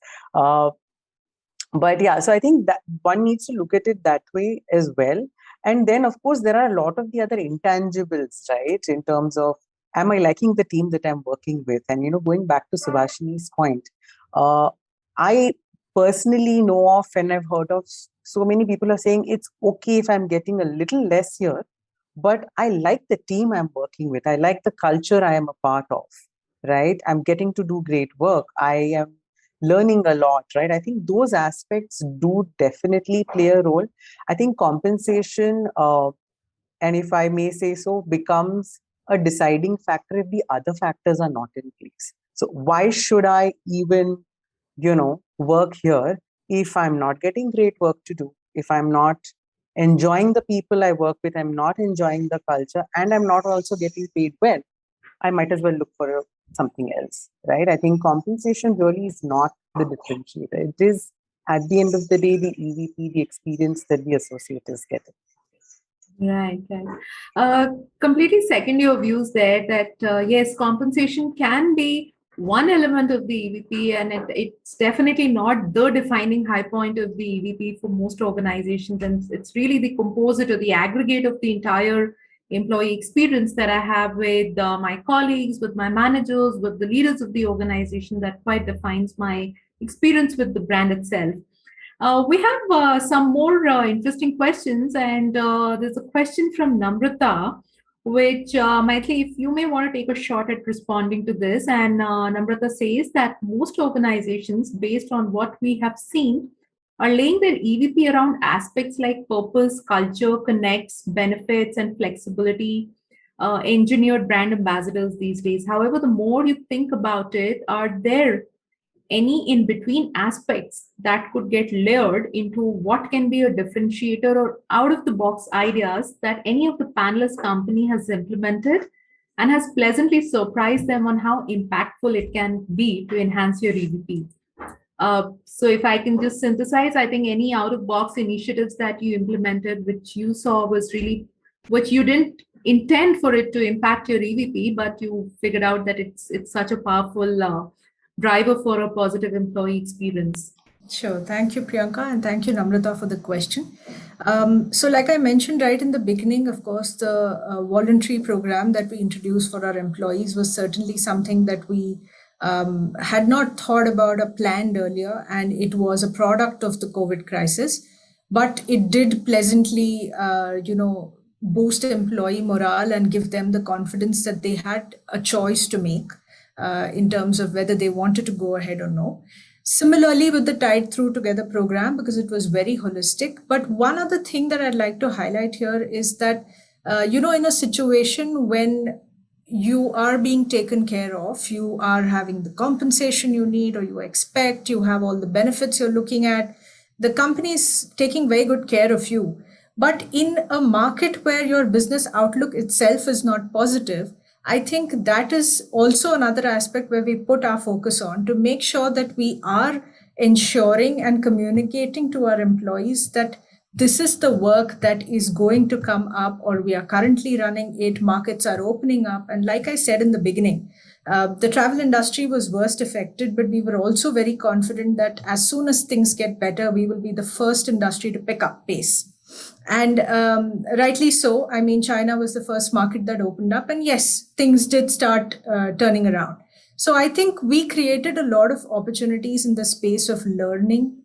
But yeah, so I think that one needs to look at it that way as well. And then, of course, there are a lot of the other intangibles, right? In terms of, am I liking the team that I'm working with? And, going back to Subhashini's point, uh, I personally know of and I've heard of so many people are saying it's okay if I'm getting a little less here, but I like the team I'm working with. I like the culture I am a part of, right? I'm getting to do great work. I am learning a lot, right? I think those aspects do definitely play a role. I think compensation, and if I may say so, becomes a deciding factor if the other factors are not in place. So why should I even, work here if I'm not getting great work to do, if I'm not enjoying the people I work with, I'm not enjoying the culture, and I'm not also getting paid well? I might as well look for something else, right? I think compensation really is not the differentiator. It is, at the end of the day, the EVP, the experience that the associate is getting. Right, right. Completely second your views there that yes, compensation can be one element of the EVP, and it's definitely not the defining high point of the EVP for most organizations. And it's really the composite or the aggregate of the entire employee experience that I have with my colleagues, with my managers, with the leaders of the organization that quite defines my experience with the brand itself. We have some more interesting questions, and there's a question from Namrata, which Maitli, if you may want to take a shot at responding to this. And Namrata says that most organizations, based on what we have seen, are laying their EVP around aspects like purpose, culture, connects, benefits, and flexibility. Engineered brand ambassadors these days. However, the more you think about it, are there any in between aspects that could get layered into what can be a differentiator or out of the box ideas that any of the panelist company has implemented and has pleasantly surprised them on how impactful it can be to enhance your EVP. So if I can just synthesize, I think any out of box initiatives that you implemented, which you saw was really, which you didn't intend for it to impact your EVP, but you figured out that it's such a powerful driver for a positive employee experience. Sure. Thank you, Priyanka, and thank you, Namrata, for the question. So like I mentioned right in the beginning, of course, the voluntary program that we introduced for our employees was certainly something that we had not thought about or planned earlier, and it was a product of the COVID crisis. But it did pleasantly, boost employee morale and give them the confidence that they had a choice to make in terms of whether they wanted to go ahead or no. Similarly, with the Tide Through Together program, because it was very holistic. But one other thing that I'd like to highlight here is that, in a situation when you are being taken care of, you are having the compensation you need or you expect, you have all the benefits you're looking at, the company is taking very good care of you. But in a market where your business outlook itself is not positive, I think that is also another aspect where we put our focus on to make sure that we are ensuring and communicating to our employees that this is the work that is going to come up, or we are currently running it, markets are opening up. And like I said in the beginning, the travel industry was worst affected, but we were also very confident that as soon as things get better, we will be the first industry to pick up pace. And rightly so. I mean, China was the first market that opened up. And yes, things did start turning around. So I think we created a lot of opportunities in the space of learning,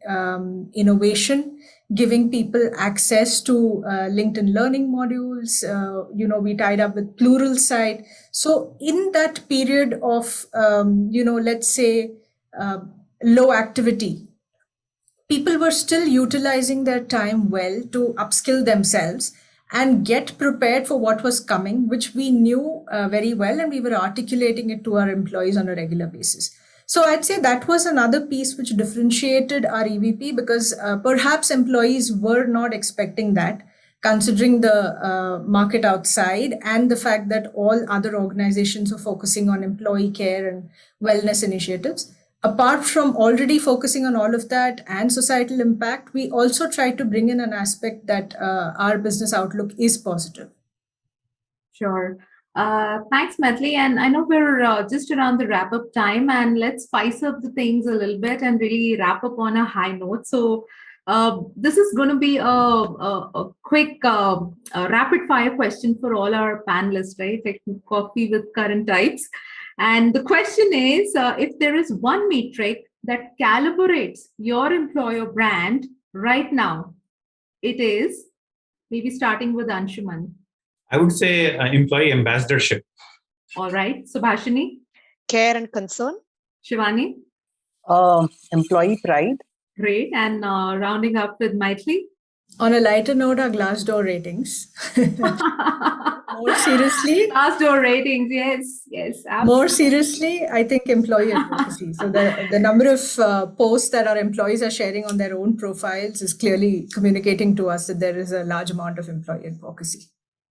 innovation, giving people access to LinkedIn learning modules. We tied up with Pluralsight. So in that period of, let's say, low activity, people were still utilizing their time well to upskill themselves and get prepared for what was coming, which we knew very well, and we were articulating it to our employees on a regular basis. So I'd say that was another piece which differentiated our EVP, because perhaps employees were not expecting that, considering the market outside and the fact that all other organizations are focusing on employee care and wellness initiatives. Apart from already focusing on all of that and societal impact, we also try to bring in an aspect that our business outlook is positive. Sure. Thanks, Maithili. And I know we're just around the wrap up time, and let's spice up the things a little bit and really wrap up on a high note. So, this is going to be a quick rapid fire question for all our panelists, right? Like coffee with current types. And the question is, if there is one metric that calibrates your employer brand right now, it is maybe starting with Anshuman. I would say employee ambassadorship. All right. Subhashini? Care and concern. Shivani? Employee pride. Great. And rounding up with Maithili? On a lighter note, our Glassdoor ratings. More seriously, Glassdoor ratings, yes, absolutely. More seriously, I think employee advocacy. So the number of posts that our employees are sharing on their own profiles is clearly communicating to us that there is a large amount of employee advocacy.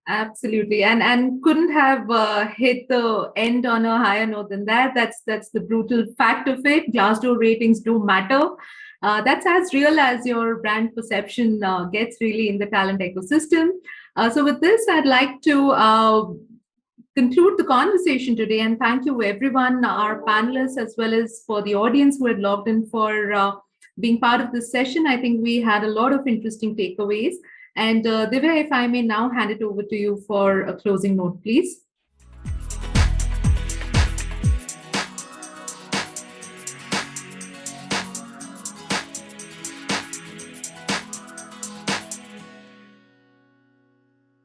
Absolutely, and couldn't have hit the end on a higher note than that. That's the brutal fact of it. Glassdoor ratings do matter. That's as real as your brand perception gets really in the talent ecosystem. So with this, I'd like to conclude the conversation today, and thank you everyone, our panelists, as well as for the audience who had logged in for being part of this session. I think we had a lot of interesting takeaways. And Divya, if I may now hand it over to you for a closing note, please.